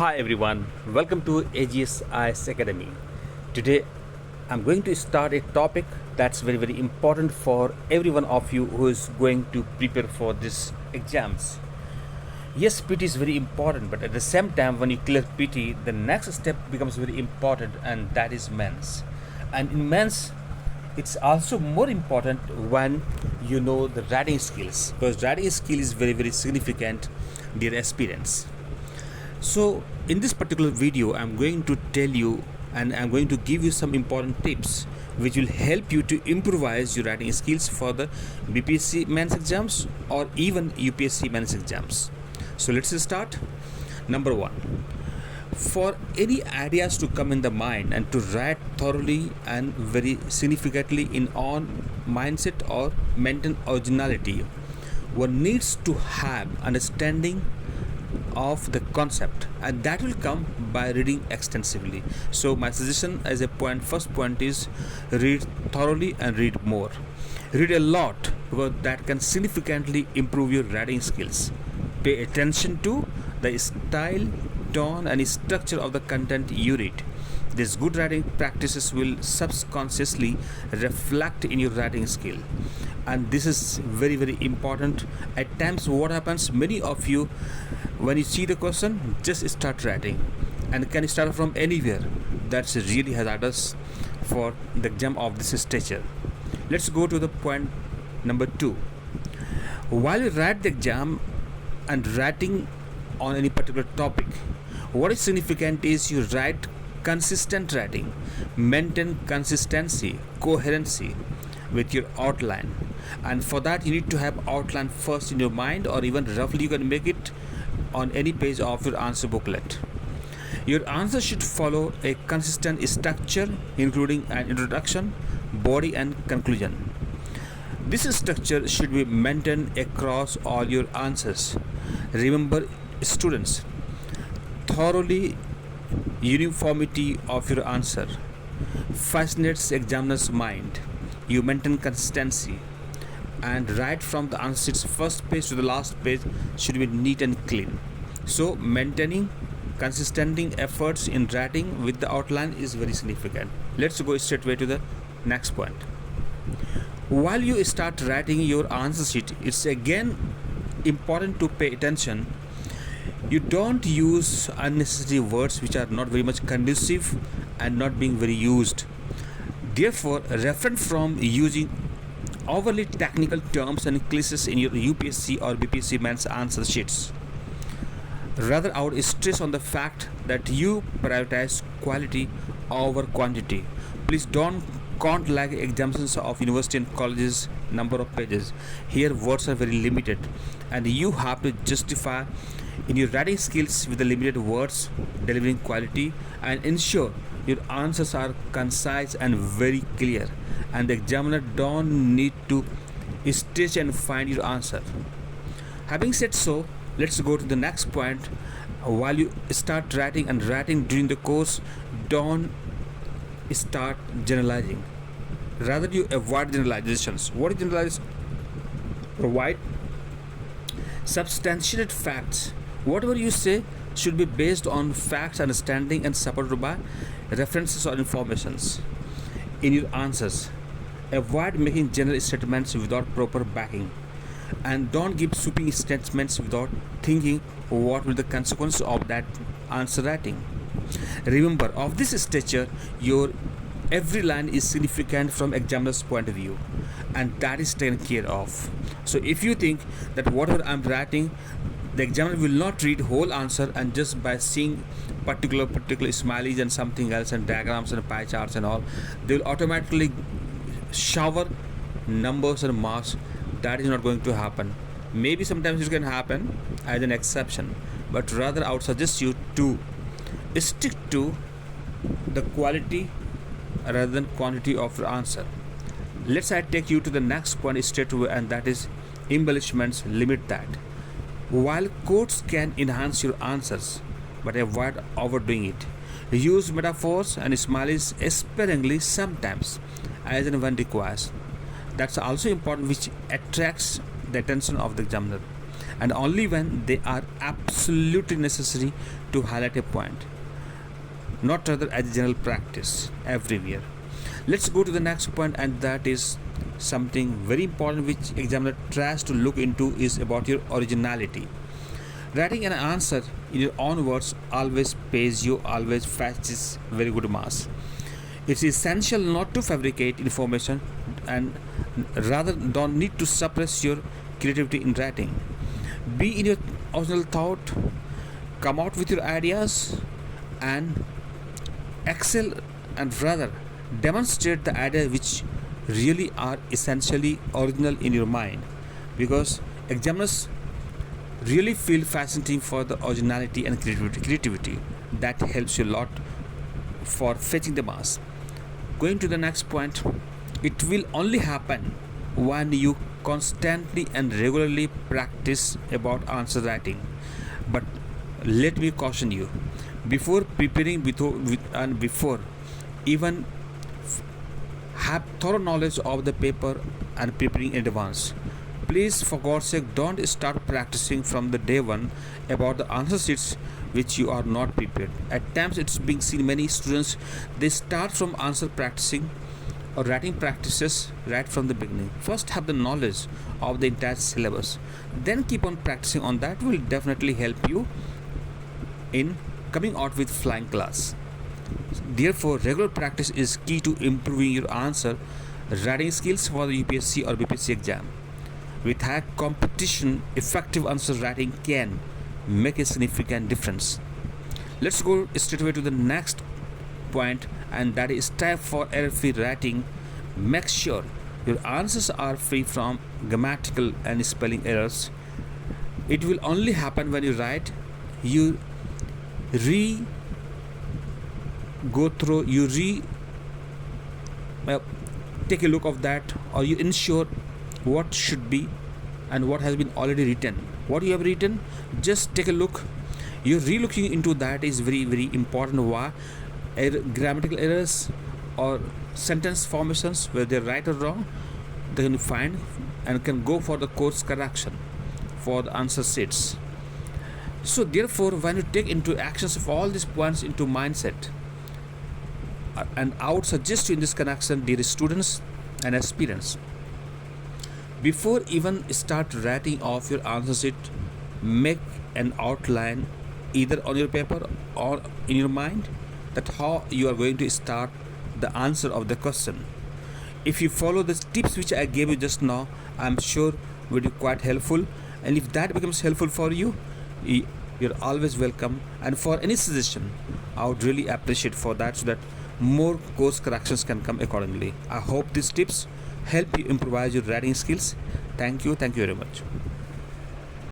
Hi everyone, welcome to AGS Academy. Today I'm going to start a topic that's very important for every one of you who is going to prepare for these exams. Yes, PT is very important, but at the same time, when you clear PT, the next step becomes very important, and that is men's. And in men's, it's also more important when you know the writing skills, because writing skill is very significant, dear aspirants. So, in this particular video, I'm going to tell you and I'm going to give you some important tips which will help you to improvise your writing skills for the Bpsc mains exams or even UPSC mains exams. So, let's start. Number one, for any ideas to come in the mind and to write thoroughly and very significantly in on mindset or maintain originality, one needs to have understanding of the concept, and that will come by reading extensively. So my suggestion as a first point is read thoroughly and read more. Read a lot, because that can significantly improve your writing skills. Pay attention to the style, tone and structure of the content you read. These good writing practices will subconsciously reflect in your writing skill, and this is very important. At times what happens, many of you, when you see the question, just start writing, and can start from anywhere. That's really hazardous for the exam of this stature. Let's go to the point number 2. While you write the exam and writing on any particular topic, what is significant is you write consistent writing. Maintain consistency, coherency with your outline, and for that you need to have outline first in your mind, or even roughly you can make it on any page of your answer booklet. Your answer should follow a consistent structure, including an introduction, body and conclusion. This structure should be maintained across all your answers. Remember, students, thoroughly uniformity of your answer fascinates examiner's mind. You maintain consistency, and right from the answer sheet's first page to the last page should be neat and clean. So maintaining consistent efforts in writing with the outline is very significant. Let's go straight away to the next point. While you start writing your answer sheet, it's again important to pay attention. You don't use unnecessary words which are not very much conducive and not being very used. Therefore, refrain from using overly technical terms and cliches in your UPSC or Bpsc mains answer sheets. Rather, I would stress on the fact that you prioritize quality over quantity. Please don't count like examinations of university and colleges number of pages. Here words are very limited, and you have to justify in your writing skills with the limited words, delivering quality, and ensure your answers are concise and very clear, and the examiner don't need to stretch and find your answer. Having said so, let's go to the next point. While you start writing and writing during the course, don't start generalizing. Rather, you avoid generalizations. What is generalization? Provide substantiated facts. Whatever you say should be based on facts, understanding, and supported by references or informations. In your answers, avoid making general statements without proper backing, and don't give sweeping statements without thinking what will the consequence of that answer writing. Remember, of this stature, your every line is significant from examiner's point of view, and that is taken care of. So if you think that whatever I'm writing, the examiner will not read whole answer, and just by seeing particular smileys and something else and diagrams and pie charts and all, they will automatically shower numbers and marks. That is not going to happen. Maybe sometimes it can happen as an exception, but rather I would suggest you to stick to the quality rather than quantity of your answer. Let's take you to the next point straight away, and that is embellishments. Limit that. While quotes can enhance your answers, but avoid overdoing it. Use metaphors and smileys sparingly sometimes, as and when required. That's also important, which attracts the attention of the examiner. and only when they are absolutely necessary to highlight a point, not rather as a general practice everywhere. Let's go to the next point, and that is something very important which examiner tries to look into is about your originality. Writing an answer in your own words always pays you, always fetches very good marks. It's essential not to fabricate information and rather don't need to suppress your creativity in writing. Be in your original thought, come out with your ideas and excel, and rather demonstrate the ideas which really are essentially original in your mind, because examiners really feel fascinating for the originality and creativity that helps you a lot for fetching the marks. Going to the next point, it will only happen when you constantly and regularly practice about answer writing. But let me caution you, before preparing and before even have thorough knowledge of the paper and preparing in advance, please for God's sake don't start practicing from the day one about the answer sheets which you are not prepared. At times it's being seen many students, they start from answer practicing or writing practices right from the beginning. First have the knowledge of the entire syllabus, then keep on practicing on that will definitely help you in coming out with flying class. Therefore, regular practice is key to improving your answer writing skills for the UPSC or Bpsc exam. With high competition, effective answer writing can make a significant difference. Let's go straight away to the next point, and that is type for error-free writing. Make sure your answers are free from grammatical and spelling errors. It will only happen when you write, you go through, take a look of that, or you ensure what should be and what has been already written. What you have written, just take a look. You're re-looking into that is very very important. Why? Grammatical errors or sentence formations, where they're right or wrong, they can find and can go for the course correction for the answer sheets. So therefore, when you take into actions of all these points into mindset, and I would suggest you in this connection, dear students and aspirants, before even start writing off your answer sheet, make an outline either on your paper or in your mind that how you are going to start the answer of the question. If you follow the tips which I gave you just now, I'm sure will be quite helpful, and if that becomes helpful for you, you're always welcome. And for any suggestion, I would really appreciate for that, so that more course corrections can come accordingly. I hope these tips help you improvise your writing skills. Thank you very much.